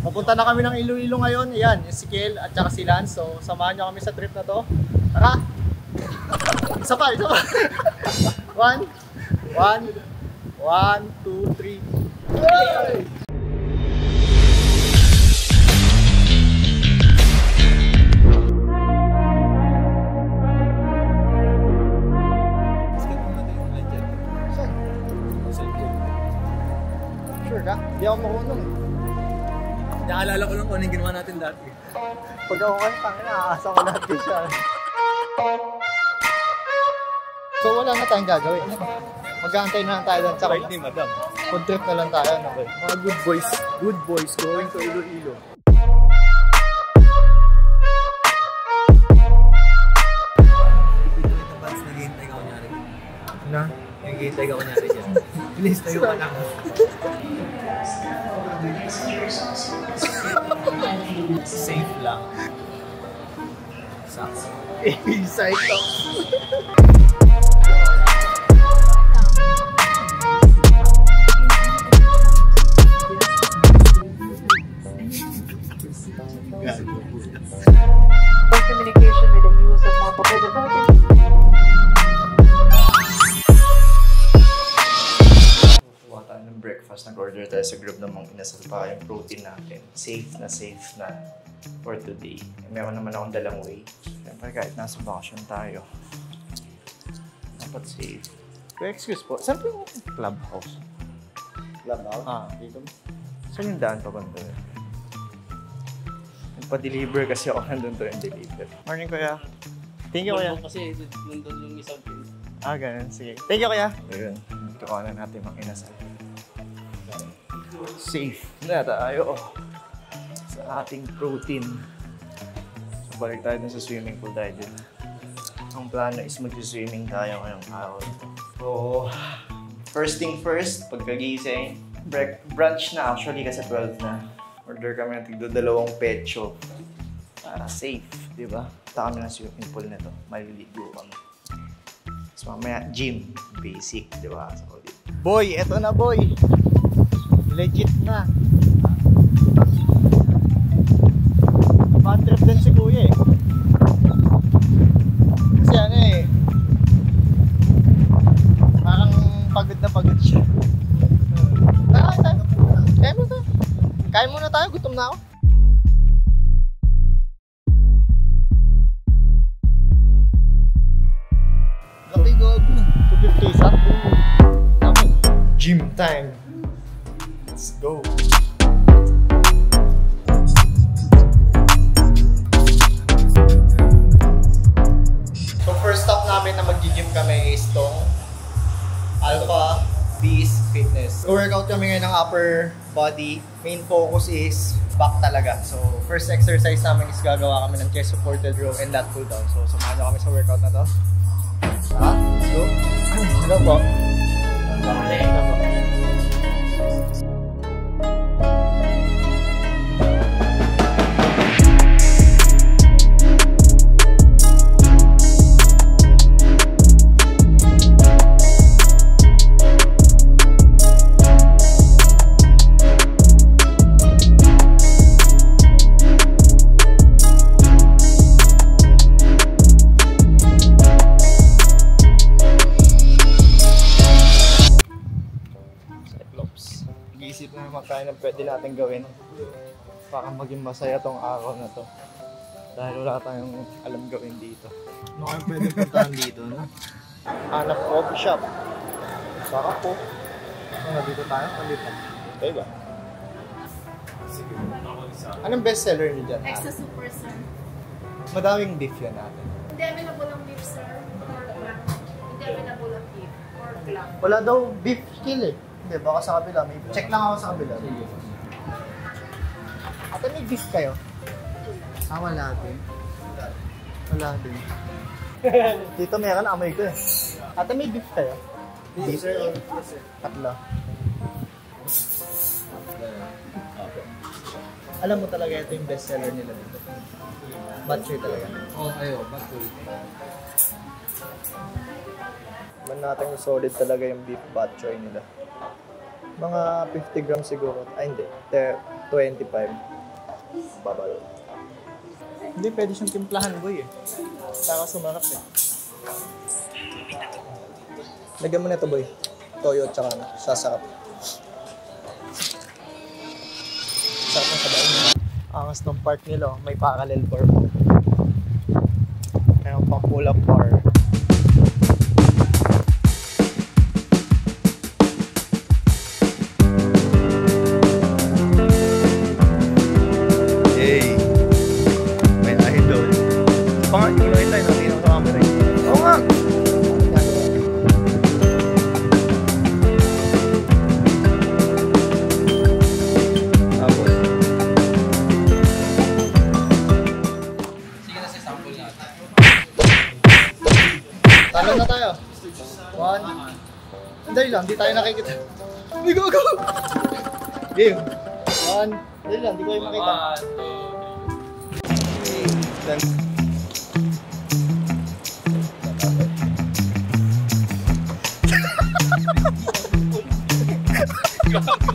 Papunta na kami ng Iloilo ngayon. Ayan, si Kiel at saka si Lance. So, samahan nyo kami sa trip na to. Tara! Isa pa! 1, 2, 3. Hey! Sure ka? Hindi ako makunong eh. Naalala ko lang kung ano yung ginawa natin dati. Pag ako kayo, aasa ko natin siya. So wala na tayong gagawin. Mag-aantay na lang tayo doon. Tsaka Right ni madam. food trip na lang tayo. No? Mga good boys going to Iloilo. Naghihintay ka kunyari. Na? Naghihintay ka kunyari dyan. Please, tayo ka lang. Safe lang. Sucks. Inside talk. Communication with the use of multiple devices. Kuha tayo ng breakfast. Nag-order tayo sa group ng mga inasal pa yung protein natin. Safe na for today. Meron naman akong dalang whey. Siyempre kahit nasa vacation tayo, dapat safe. Pero excuse po, saan po yung clubhouse? Clubhouse? Ah, dito. Saan yung daan pa ba doon? Nagpa-deliver kasi ako nandun to yung deliver. Morning kuya. Thank you kuya. Kasi nandun yung isang pin. Ah, ganun. Sige. Thank you kuya. Ayun. Tukuha na natin mga inasal. Safe na tayo sa ating protein. So, balik tayo dun sa swimming pool dahil din. Ang plano is mag-swimming tayo ngayong araw. So, first thing first, pagkagising, brunch na actually kasi 12 na. Order kami ng tigdo-2 pecho para safe, di ba? Punta kami ng swimming pool na to. Maliligo kami. So, mamaya, gym. Basic, di ba? So, boy, eto na boy! Legit na. Bad trip din si kuya eh. Kasi ano eh, parang pagod na pagod siya. Kain muna tayo, gutom na ako. Laki gago. 250 isa. Gym time. Let's go. So first stop namin na mag-gym kami is tong Alpha Beast Fitness. Workout kami ngayon ng upper body. Main focus is back talaga. So first exercise namin is gagawa kami ng chest supported row and lat pull down. So samahan nyo kami sa workout na to. Tara, let's go. Hello po. Hello po. Isip na magkain ng pwede natin gawin para maging masaya tong araw na to dahil wala tayong alam gawin dito. Ano kayo pwede puntahan dito, no? Hanap coffee shop. Baka po. Dito tayo? Dito. Okay ba? Sige. Anong best seller niyo dyan? Extra super, sir. Madaming beef yan natin. Hindi available ang beef, sir. Pork lang. Hindi available ang beef. Pork lang. Wala daw beef kill eh. Hindi, baka sa kabila. May check lang ako sa kabila. Ate, may beef kayo? Ah, wala din. Wala din. Dito meron, amoy ko eh. Ate, may beef kayo? Beef? Tatlo. Alam mo talaga ito yung best seller nila dito. Batchoy talaga. Oo, ayo, batchoy. Man natin yung solid talaga yung beef batchoy nila. Mga 50 grams siguro. Ay hindi, 25. Babalo. Hindi, pwede siyang timplahan, boy eh. Saka sumarap eh. Lagyan mo na ito, boy. Toyo at saka sasarap. Sarap ng sabaw niya. Angas ng part nila, oh. May parallel bar. Mayroon pang pull-up bar. Hey! May idol. Ito pa nga, inuwi tayo natin ang camera. Oo nga! Tapos. Sige na sa sample natin. Talo na tayo. 1. Dali lang, di tayo nakikita. Hindi go, go! Game. 1. Dali lang, di ko kayo makita. 1, 2, 3.